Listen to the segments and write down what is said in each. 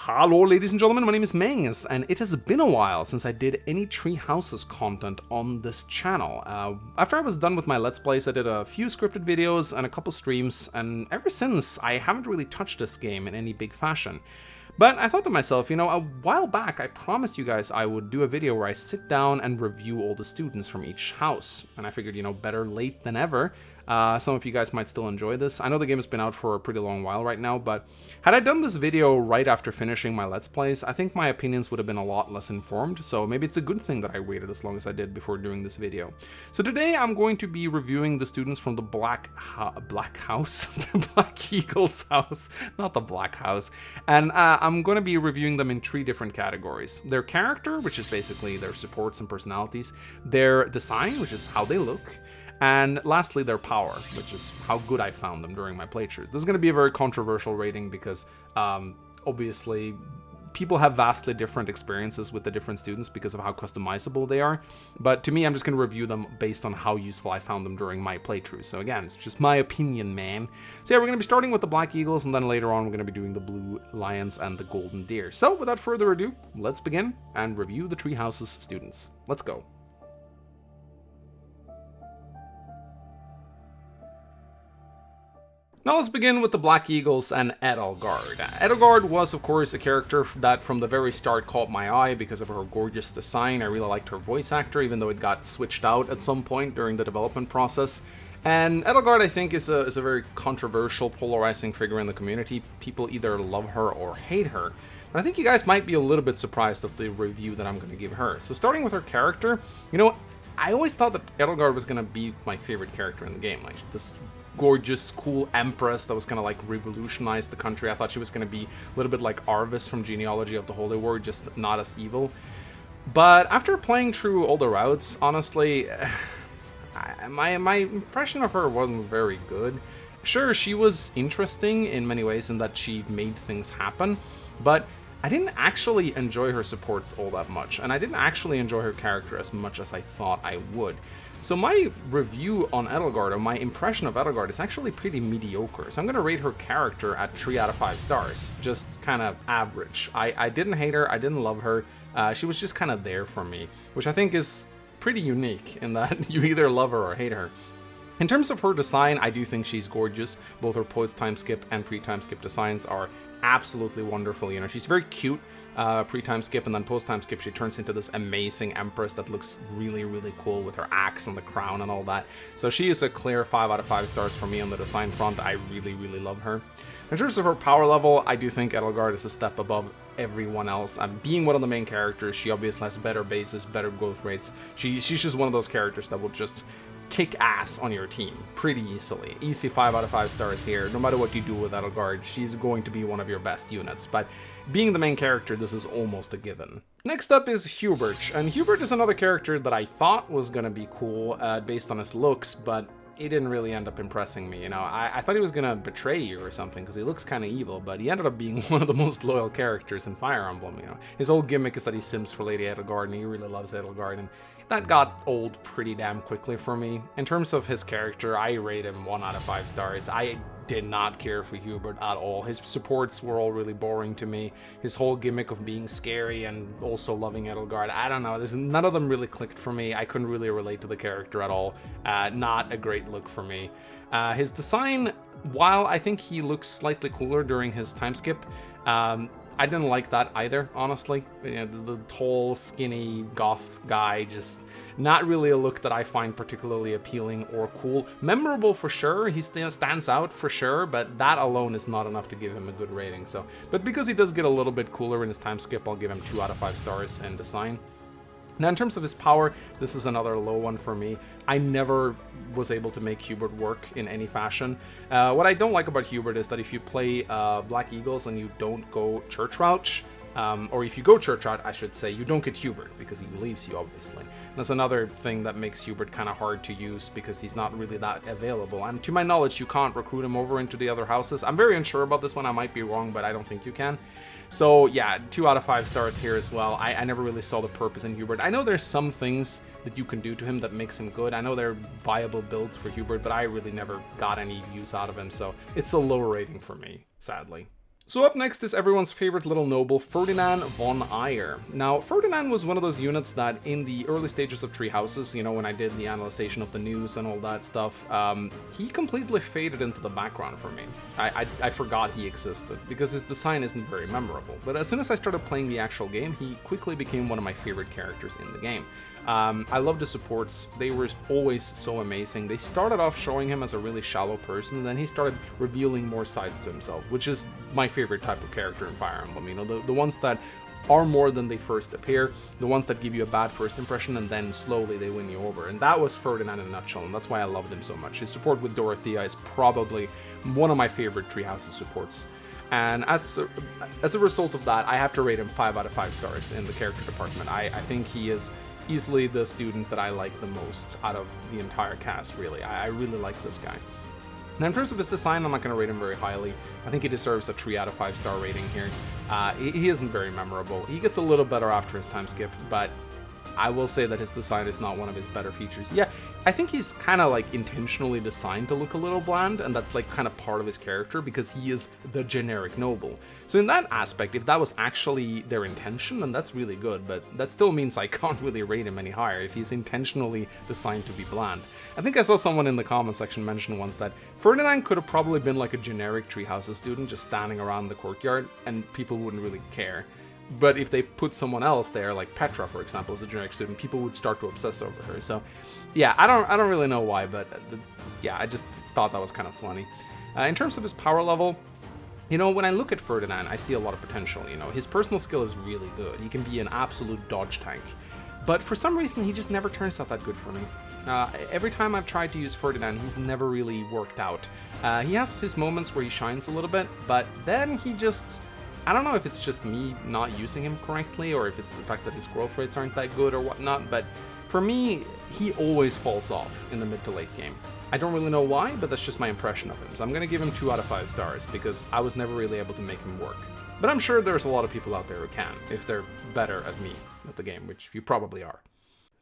Hello ladies and gentlemen, my name is Mengs, and it has been a while since I did any Tree Houses content on this channel. After I was done with my Let's Plays, I did a few scripted videos and a couple streams, and ever since, I haven't really touched this game in any big fashion. But I thought to myself, you know, a while back I promised you guys I would do a video where I sit down and review all the students from each house. And I figured, you know, better late than ever. Some of you guys might still enjoy this. I know the game has been out for a pretty long while right now, but had I done this video right after finishing my Let's Plays, I think my opinions would have been a lot less informed, so maybe it's a good thing that I waited as long as I did before doing this video. So today I'm going to be reviewing the students from the Black House? The Black Eagle's house, not the Black House. And I'm going to be reviewing them in 3 different categories. Their character, which is basically their supports and personalities, their design, which is how they look, and lastly, their power, which is how good I found them during my playthroughs. This is going to be a very controversial rating because, obviously, people have vastly different experiences with the different students because of how customizable they are. But to me, I'm just going to review them based on how useful I found them during my playthroughs. So again, it's just my opinion, man. So yeah, we're going to be starting with the Black Eagles, and then later on, we're going to be doing the Blue Lions and the Golden Deer. So without further ado, let's begin and review the Tree Houses students. Let's go. Now let's begin with the Black Eagles and Edelgard. Edelgard was, of course, a character that from the very start caught my eye because of her gorgeous design. I really liked her voice actor, even though it got switched out at some point during the development process. And Edelgard, I think, is a very controversial, polarizing figure in the community. People either love her or hate her. But I think you guys might be a little bit surprised at the review that I'm going to give her. So starting with her character, you know, I always thought that Edelgard was going to be my favorite character in the game. Like, this gorgeous, cool empress that was gonna like revolutionize the country. I thought she was gonna be a little bit like Arvis from Genealogy of the Holy War, just not as evil. But after playing through all the routes, honestly, my impression of her wasn't very good. Sure, she was interesting in many ways in that she made things happen, but I didn't actually enjoy her supports all that much, and I didn't actually enjoy her character as much as I thought I would. So my review on Edelgard, or my impression of Edelgard, is actually pretty mediocre. So I'm going to rate her character at 3 out of 5 stars. Just kind of average. I didn't hate her, I didn't love her. She was just kind of there for me, which I think is pretty unique in that you either love her or hate her. In terms of her design, I do think she's gorgeous. Both her post-time skip and pre-time skip designs are absolutely wonderful. You know, she's very cute. Pre-time skip, and then post-time skip she turns into this amazing empress that looks really, really cool with her axe and the crown and all that. So she is a clear 5 out of 5 stars for me on the design front. I really, really love her. In terms of her power level, I do think Edelgard is a step above everyone else. Being one of the main characters, she obviously has better bases, better growth rates. She's just one of those characters that will just kick ass on your team pretty easily. Easy 5 out of 5 stars here. No matter what you do with Edelgard, she's going to be one of your best units. But being the main character, this is almost a given. Next up is Hubert, and Hubert is another character that I thought was gonna be cool based on his looks, but he didn't really end up impressing me. You know, I thought he was gonna betray you or something because he looks kind of evil, but he ended up being one of the most loyal characters in Fire Emblem. You know, his whole gimmick is that he sims for Lady Edelgard, and he really loves Edelgard, and that got old pretty damn quickly for me. In terms of his character, I rate him 1 out of 5 stars. I did not care for Hubert at all. His supports were all really boring to me. His whole gimmick of being scary and also loving Edelgard, I don't know, none of them really clicked for me. I couldn't really relate to the character at all. Not a great look for me. His design, while I think he looks slightly cooler during his time skip, I didn't like that either, honestly. You know, the tall, skinny, goth guy, just not really a look that I find particularly appealing or cool. Memorable for sure, he still stands out for sure, but that alone is not enough to give him a good rating. So, but because he does get a little bit cooler in his time skip, I'll give him 2 out of 5 stars in design. Now, in terms of his power, this is another low one for me. I never was able to make Hubert work in any fashion. What I don't like about Hubert is that if you play Black Eagles and you don't go church route, or if you go church route, I should say, you don't get Hubert because he leaves you, obviously. That's another thing that makes Hubert kind of hard to use because he's not really that available. And to my knowledge, you can't recruit him over into the other houses. I'm very unsure about this one. I might be wrong, but I don't think you can. So yeah, 2 out of 5 stars here as well. I never really saw the purpose in Hubert. I know there's some things that you can do to him that makes him good. I know there are viable builds for Hubert, but I really never got any use out of him. So it's a low rating for me, sadly. So up next is everyone's favorite little noble, Ferdinand Von Aegir. Now, Ferdinand was one of those units that in the early stages of Tree Houses, you know, when I did the analyzation of the news and all that stuff, he completely faded into the background for me. I forgot he existed, because his design isn't very memorable. But as soon as I started playing the actual game, he quickly became one of my favorite characters in the game. I love the supports. They were always so amazing. They started off showing him as a really shallow person, and then he started revealing more sides to himself, which is my favorite type of character in Fire Emblem. You know, the ones that are more than they first appear, the ones that give you a bad first impression and then slowly they win you over. And that was Ferdinand in a nutshell, and that's why I loved him so much. His support with Dorothea is probably one of my favorite Treehouse's supports. And as a result of that, I have to rate him 5 out of 5 stars in the character department. I think he is easily the student that I like the most out of the entire cast, really. I really like this guy. Now, in terms of his design, I'm not going to rate him very highly. I think he deserves a 3 out of 5 star rating here. He isn't very memorable. He gets a little better after his time skip, but I will say that his design is not one of his better features. Yeah, I think he's kind of like intentionally designed to look a little bland, and that's like kind of part of his character because he is the generic noble. So in that aspect, if that was actually their intention, then that's really good, but that still means I can't really rate him any higher if he's intentionally designed to be bland. I think I saw someone in the comment section mention once that Ferdinand could have probably been like a generic Treehouses student just standing around the courtyard and people wouldn't really care. But if they put someone else there, like Petra, for example, as a generic student, people would start to obsess over her. So, yeah, I don't really know why, but yeah, I just thought that was kind of funny. In terms of his power level, you know, when I look at Ferdinand, I see a lot of potential. You know, his personal skill is really good. He can be an absolute dodge tank. But for some reason, he just never turns out that good for me. Every time I've tried to use Ferdinand, he's never really worked out. He has his moments where he shines a little bit, but then he just... I don't know if it's just me not using him correctly or if it's the fact that his growth rates aren't that good or whatnot, but for me, he always falls off in the mid to late game. I don't really know why, but that's just my impression of him. So I'm going to give him 2 out of 5 stars because I was never really able to make him work. But I'm sure there's a lot of people out there who can, if they're better at me at the game, which you probably are.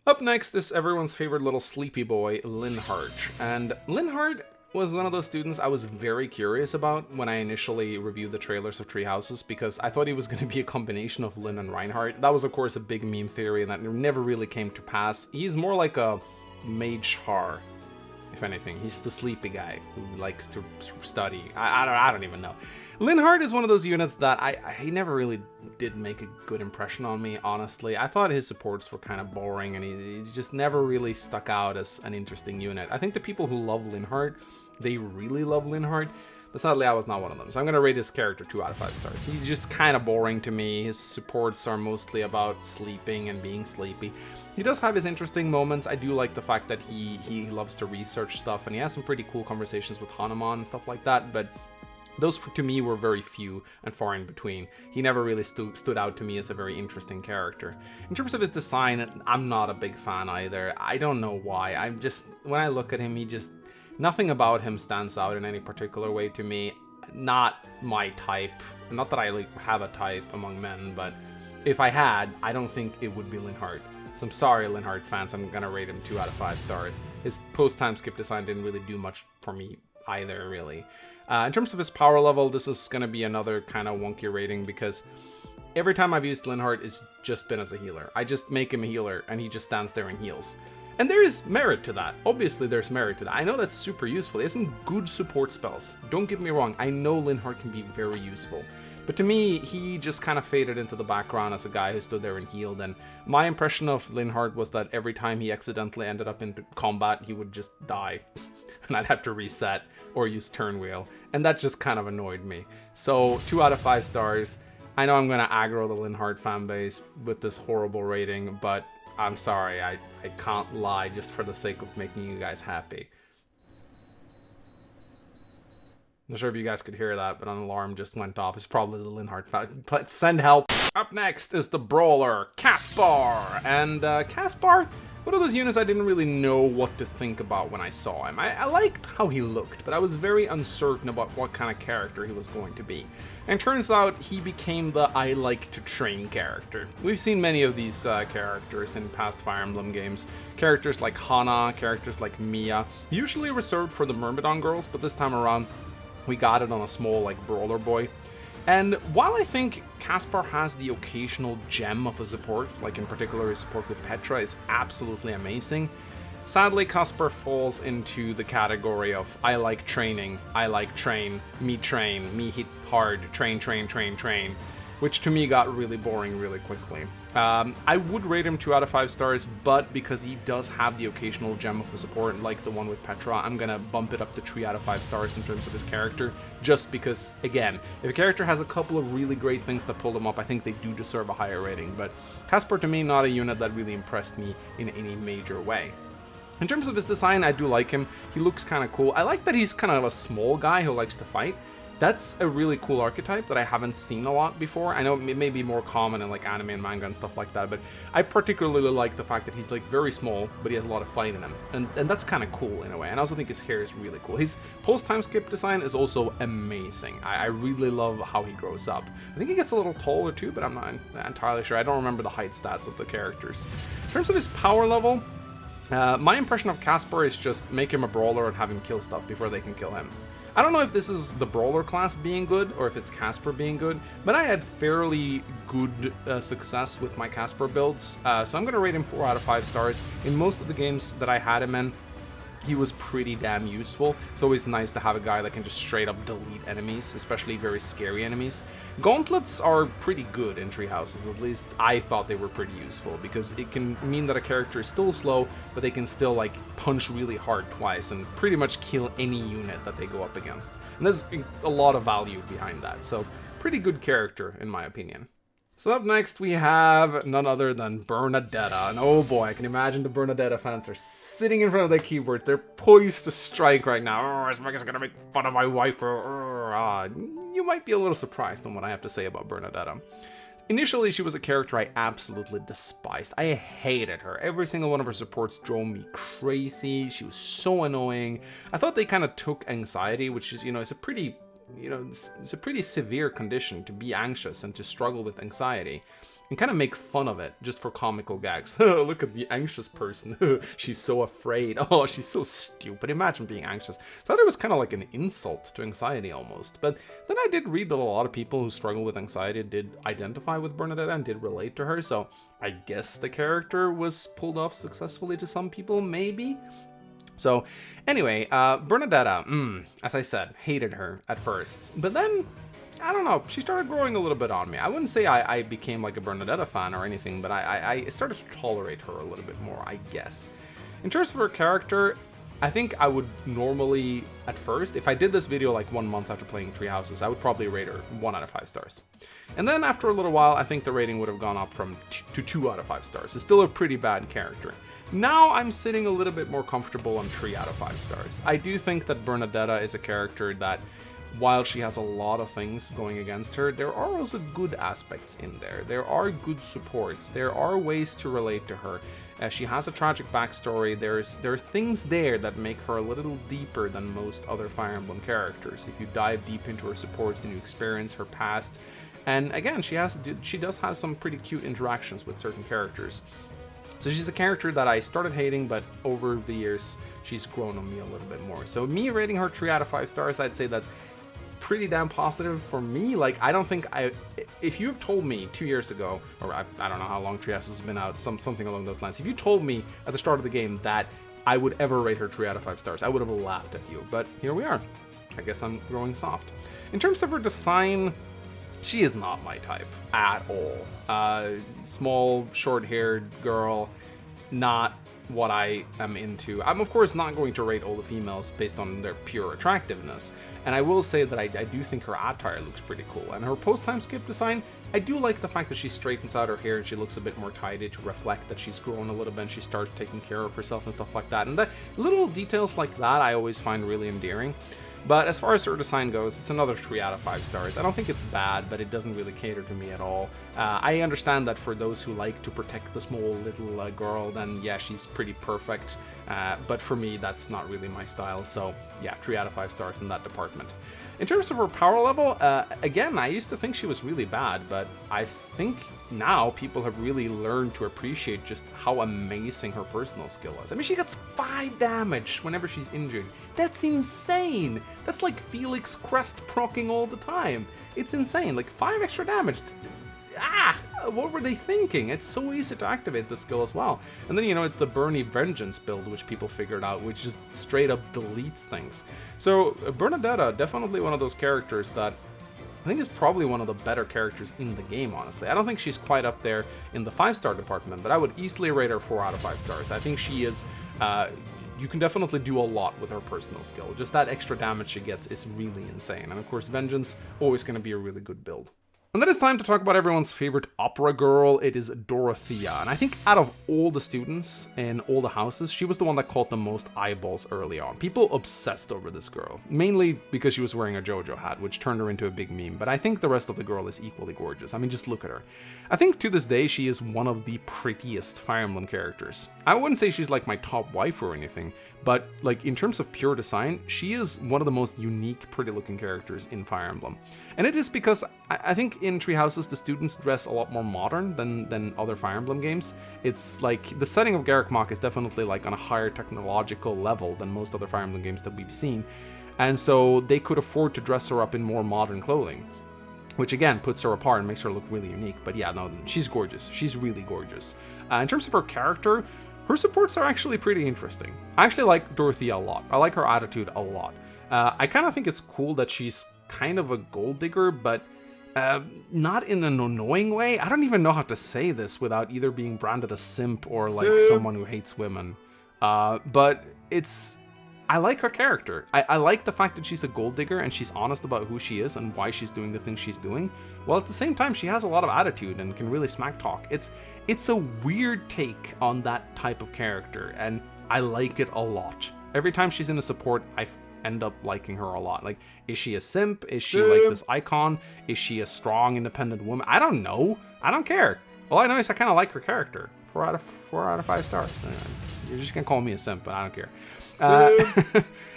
Up next is everyone's favorite little sleepy boy, Linhardt. And Linhardt was one of those students I was very curious about when I initially reviewed the trailers of Tree Houses because I thought he was going to be a combination of Lyn and Reinhardt. That was, of course, a big meme theory and that never really came to pass. He's more like a mage Har, if anything. He's the sleepy guy who likes to study. I don't even know. Linhardt is one of those units that he never really did make a good impression on me, honestly. I thought his supports were kind of boring and he just never really stuck out as an interesting unit. I think the people who love Linhardt, they really love Linhardt, but sadly I was not one of them. So I'm going to rate his character 2 out of 5 stars. He's just kind of boring to me. His supports are mostly about sleeping and being sleepy. He does have his interesting moments. I do like the fact that he loves to research stuff, and he has some pretty cool conversations with Hanuman and stuff like that, but those, to me, were very few and far in between. He never really stood out to me as a very interesting character. In terms of his design, I'm not a big fan either. I don't know why. When I look at him, nothing about him stands out in any particular way to me. Not my type. Not that I have a type among men, but if I had, I don't think it would be Linhardt. So I'm sorry, Linhardt fans, I'm gonna rate him 2 out of 5 stars. His post-time skip design didn't really do much for me either, really. In terms of his power level, this is gonna be another kind of wonky rating because every time I've used Linhardt, it's just been as a healer. I just make him a healer and he just stands there and heals. And there is merit to that. Obviously, there's merit to that. I know that's super useful. He has some good support spells. Don't get me wrong. I know Linhardt can be very useful. But to me, he just kind of faded into the background as a guy who stood there and healed. And my impression of Linhardt was that every time he accidentally ended up in combat, he would just die. And I'd have to reset or use turn wheel. And that just kind of annoyed me. So 2 out of 5 stars. I know I'm going to aggro the Linhardt fanbase with this horrible rating, but I'm sorry, I can't lie just for the sake of making you guys happy. I'm not sure if you guys could hear that, but an alarm just went off. It's probably the Linhardt fan. Send help. Up next is the brawler, Caspar. And Caspar, one of those units I didn't really know what to think about when I saw him. I liked how he looked, but I was very uncertain about what kind of character he was going to be. And turns out he became the I like to train character. We've seen many of these characters in past Fire Emblem games. Characters like Hana, characters like Mia, usually reserved for the Myrmidon girls, but this time around we got it on a small, like, brawler boy. And while I think Caspar has the occasional gem of a support, like in particular his support with Petra is absolutely amazing, sadly Caspar falls into the category of I like training, I like train, me hit hard, train, which to me got really boring really quickly. I would rate him 2 out of 5 stars, but because he does have the occasional gem of a support, like the one with Petra, I'm gonna bump it up to 3 out of 5 stars in terms of his character, just because, again, if a character has a couple of really great things that pull them up, I think they do deserve a higher rating, but Caspar, to me, not a unit that really impressed me in any major way. In terms of his design, I do like him. He looks kind of cool. I like that he's kind of a small guy who likes to fight. That's a really cool archetype that I haven't seen a lot before. I know it may be more common in like anime and manga and stuff like that, but I particularly like the fact that he's like very small, but he has a lot of fight in him. And that's kind of cool in a way. And I also think his hair is really cool. His post-time skip design is also amazing. I really love how he grows up. I think he gets a little taller too, but I'm not entirely sure. I don't remember the height stats of the characters. In terms of his power level, my impression of Caspar is just make him a brawler and have him kill stuff before they can kill him. I don't know if this is the brawler class being good or if it's Caspar being good, but I had fairly good success with my Caspar builds, so I'm going to rate him 4 out of 5 stars. In most of the games that I had him in, he was pretty damn useful. It's always nice to have a guy that can just straight up delete enemies, especially very scary enemies. Gauntlets are pretty good in Treehouses, at least I thought they were pretty useful, because it can mean that a character is still slow, but they can still like punch really hard twice and pretty much kill any unit that they go up against. And there's a lot of value behind that, so pretty good character in my opinion. So up next we have none other than Bernadetta, and oh boy, I can imagine the Bernadetta fans are sitting in front of their keyboard. They're poised to strike right now. Oh, is Megan's gonna make fun of my wife? You might be a little surprised on what I have to say about Bernadetta. Initially, she was a character I absolutely despised. I hated her. Every single one of her supports drove me crazy. She was so annoying. I thought they kind of took anxiety, which is, it's a pretty it's a pretty severe condition to be anxious and to struggle with anxiety, and kind of make fun of it just for comical gags. Look at the anxious person. She's so afraid. Oh, she's so stupid. Imagine being anxious. So I thought it was kind of like an insult to anxiety almost. But then I did read that a lot of people who struggle with anxiety did identify with Bernadetta and did relate to her. So I guess the character was pulled off successfully to some people, maybe. So anyway, Bernadetta, as I said, hated her at first, but then, I don't know, she started growing a little bit on me. I wouldn't say I became like a Bernadetta fan or anything, but I started to tolerate her a little bit more, I guess. In terms of her character, I think I would normally, at first, if I did this video like 1 month after playing Treehouses, I would probably rate her 1 out of 5 stars. And then after a little while, I think the rating would have gone up to 2 out of 5 stars. It's still a pretty bad character. Now I'm sitting a little bit more comfortable on 3 out of 5 stars. I do think that Bernadetta is a character that, while she has a lot of things going against her, there are also good aspects in there. There are good supports. There are ways to relate to her. She has a tragic backstory. There are things there that make her a little deeper than most other Fire Emblem characters. If you dive deep into her supports and you experience her past, and again, she does have some pretty cute interactions with certain characters. So she's a character that I started hating, but over the years, she's grown on me a little bit more. So me rating her 3 out of 5 stars, I'd say that's pretty damn positive for me. Like, I don't think if you have told me 2 years ago, or I don't know how long Treehouses has been out, something along those lines, if you told me at the start of the game that I would ever rate her 3 out of 5 stars, I would have laughed at you. But here we are. I guess I'm growing soft. In terms of her design, she is not my type at all. Small, short-haired girl, not what I am into. I'm of course not going to rate all the females based on their pure attractiveness, and I will say that I do think her attire looks pretty cool, and her post-time skip design, I do like the fact that she straightens out her hair and she looks a bit more tidy to reflect that she's grown a little bit and she starts taking care of herself and stuff like that, and the little details like that I always find really endearing. But as far as her design goes, it's another 3 out of 5 stars. I don't think it's bad, but it doesn't really cater to me at all. I understand that for those who like to protect the small little girl, then yeah, she's pretty perfect. But for me, that's not really my style. So yeah, 3 out of 5 stars in that department. In terms of her power level, again, I used to think she was really bad, but I think now people have really learned to appreciate just how amazing her personal skill is. I mean, she gets 5 damage whenever she's injured. That's insane! That's like Felix Crest proccing all the time. It's insane, like 5 extra damage. What were they thinking? It's so easy to activate this skill as well. And then, it's the Bernie Vengeance build, which people figured out, which just straight up deletes things. So, Bernadetta, definitely one of those characters that I think is probably one of the better characters in the game, honestly. I don't think she's quite up there in the 5-star department, but I would easily rate her 4 out of 5 stars. I think she is... you can definitely do a lot with her personal skill. Just that extra damage she gets is really insane. And of course, Vengeance, always going to be a really good build. And then it's time to talk about everyone's favorite opera girl. It is Dorothea. And I think out of all the students in all the houses, she was the one that caught the most eyeballs early on. People obsessed over this girl, mainly because she was wearing a JoJo hat, which turned her into a big meme. But I think the rest of the girl is equally gorgeous. I mean, just look at her. I think to this day, she is one of the prettiest Fire Emblem characters. I wouldn't say she's like my top wife or anything, but like in terms of pure design, she is one of the most unique, pretty looking characters in Fire Emblem. And it is because I think in Tree Houses, the students dress a lot more modern than other Fire Emblem games. It's like the setting of Garreg Mach is definitely like on a higher technological level than most other Fire Emblem games that we've seen. And so they could afford to dress her up in more modern clothing, which again puts her apart and makes her look really unique. But yeah, no, she's gorgeous. She's really gorgeous. In terms of her character, her supports are actually pretty interesting. I actually like Dorothea a lot. I like her attitude a lot. I kind of think it's cool that she's kind of a gold digger, but not in an annoying way. I don't even know how to say this without either being branded a simp or like someone who hates women. But I like her character. I like the fact that she's a gold digger and she's honest about who she is and why she's doing the things she's doing, while at the same time she has a lot of attitude and can really smack talk. It's a weird take on that type of character, and I like it a lot. Every time she's in a support, I end up liking her a lot. Like, is she a simp? Is she like this icon? Is she a strong, independent woman? I don't know. I don't care. All I know is I kind of like her character. 4 out of 5 stars. You're just gonna call me a simp, but I don't care.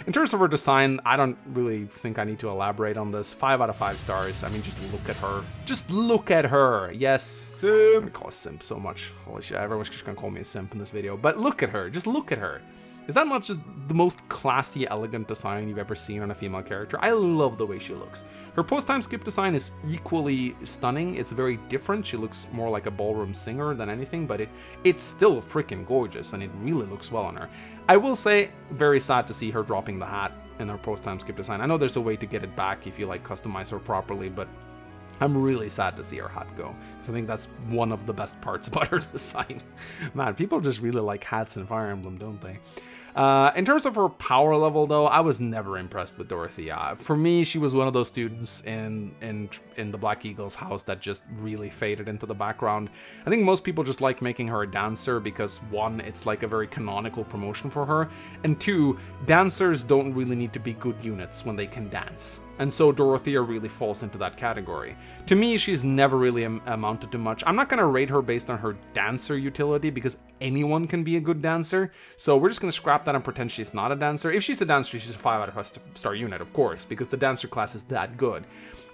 In terms of her design, I don't really think I need to elaborate on this. 5 out of 5 stars. I mean, just look at her. Just look at her. Yes. Simp. I'm gonna call her simp so much. Holy shit, everyone's just gonna call me a simp in this video. But look at her. Just look at her. Is that not just the most classy, elegant design you've ever seen on a female character? I love the way she looks. Her post-time skip design is equally stunning. It's very different. She looks more like a ballroom singer than anything, but it's still freaking gorgeous, and it really looks well on her. I will say, very sad to see her dropping the hat in her post-time skip design. I know there's a way to get it back if you like customize her properly, but I'm really sad to see her hat go. So I think that's one of the best parts about her design. Man, people just really like hats in Fire Emblem, don't they? In terms of her power level, though, I was never impressed with Dorothea. For me, she was one of those students in the Black Eagle's house that just really faded into the background. I think most people just like making her a dancer because, 1, it's like a very canonical promotion for her, and 2, dancers don't really need to be good units when they can dance. And so Dorothea really falls into that category. To me, she's never really amounted to much. I'm not going to rate her based on her dancer utility because anyone can be a good dancer. So we're just going to scrap that and pretend she's not a dancer. If she's a dancer, she's a 5 out of 5 star unit, of course, because the dancer class is that good.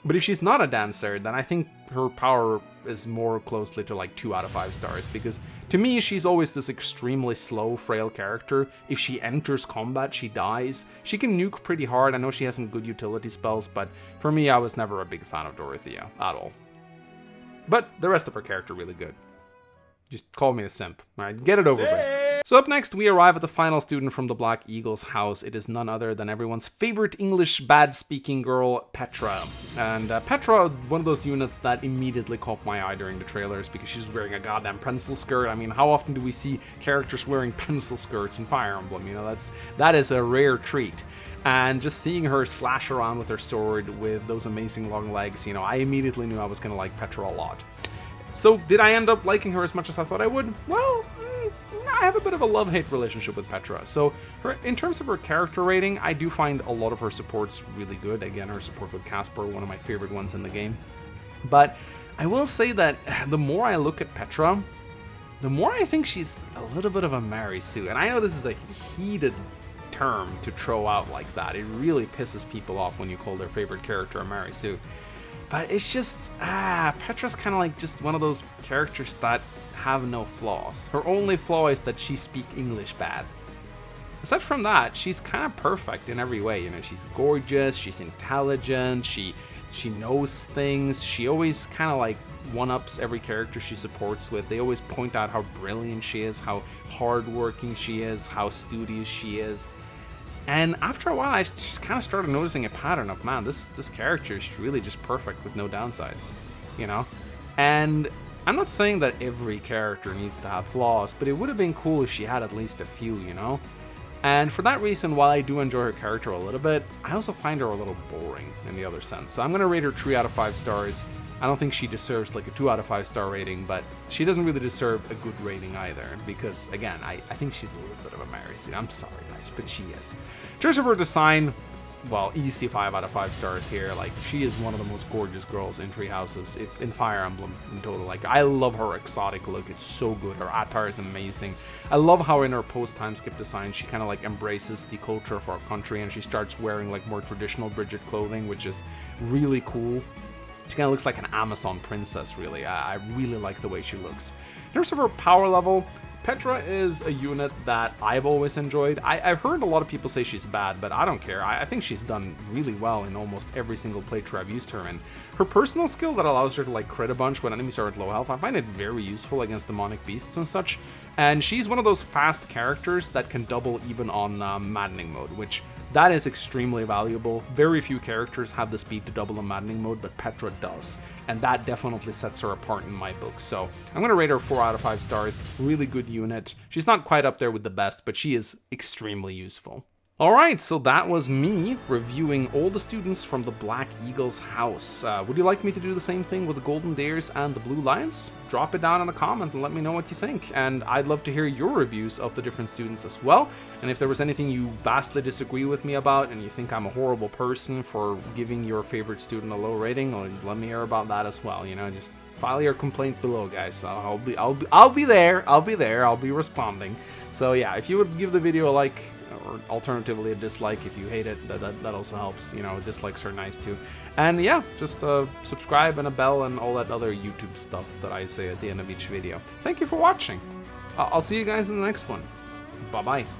But if she's not a dancer, then I think her power is more closely to like 2 out of 5 stars, because to me, she's always this extremely slow, frail character. If she enters combat, she dies. She can nuke pretty hard. I know she has some good utility spells, but for me, I was never a big fan of Dorothea at all. But the rest of her character, really good. Just call me a simp. All right, get it over with. So up next, we arrive at the final student from the Black Eagle's house. It is none other than everyone's favorite English bad-speaking girl, Petra. And Petra, one of those units that immediately caught my eye during the trailers because she's wearing a goddamn pencil skirt. I mean, how often do we see characters wearing pencil skirts in Fire Emblem? You know, that is a rare treat. And just seeing her slash around with her sword with those amazing long legs, you know, I immediately knew I was going to like Petra a lot. So did I end up liking her as much as I thought I would? Well, I have a bit of a love-hate relationship with Petra. So in terms of her character rating, I do find a lot of her supports really good. Again, her support with Caspar, one of my favorite ones in the game. But I will say that the more I look at Petra, the more I think she's a little bit of a Mary Sue. And I know this is a heated term to throw out like that. It really pisses people off when you call their favorite character a Mary Sue. But it's just, Petra's kind of like just one of those characters that have no flaws. Her only flaw is that she speaks English bad. Aside from that, she's kind of perfect in every way. You know, she's gorgeous, she's intelligent, she knows things. She always kind of like one-ups every character she supports with. They always point out how brilliant she is, how hardworking she is, how studious she is. And after a while, I just kind of started noticing a pattern of, man, this character is really just perfect with no downsides, you know? And I'm not saying that every character needs to have flaws, but it would have been cool if she had at least a few, you know? And for that reason, while I do enjoy her character a little bit, I also find her a little boring in the other sense. So I'm going to rate her 3 out of 5 stars. I don't think she deserves like a 2 out of 5 star rating, but she doesn't really deserve a good rating either, because again, I think she's a little bit of a Mary Sue. I'm sorry guys, but she is. In terms of her design, well, easy 5 out of 5 stars here. Like, she is one of the most gorgeous girls in Three Houses, if in Fire Emblem in total. Like, I love her exotic look. It's so good. Her attire is amazing. I love how in her post-time skip design, she kind of like embraces the culture of our country, and she starts wearing like more traditional Bridget clothing, which is really cool. She kind of looks like an Amazon princess, really. I really like the way she looks. In terms of her power level, Petra is a unit that I've always enjoyed. I've heard a lot of people say she's bad, but I don't care. I think she's done really well in almost every single playthrough I've used her in. Her personal skill that allows her to like crit a bunch when enemies are at low health, I find it very useful against demonic beasts and such. And she's one of those fast characters that can double even on maddening mode, which that is extremely valuable. Very few characters have the speed to double in maddening mode, but Petra does. And that definitely sets her apart in my book. So I'm going to rate her 4 out of 5 stars. Really good unit. She's not quite up there with the best, but she is extremely useful. Alright, so that was me reviewing all the students from the Black Eagle's house. Would you like me to do the same thing with the Golden Dares and the Blue Lions? Drop it down in a comment and let me know what you think. And I'd love to hear your reviews of the different students as well. And if there was anything you vastly disagree with me about and you think I'm a horrible person for giving your favorite student a low rating, let me hear about that as well. You know, just file your complaint below, guys. I'll be there. I'll be responding. So yeah, if you would give the video a like, or alternatively a dislike if you hate it, that also helps. You know, dislikes are nice too. And yeah, just subscribe and a bell and all that other YouTube stuff that I say at the end of each video. Thank you for watching. I'll see you guys in the next one. Bye bye.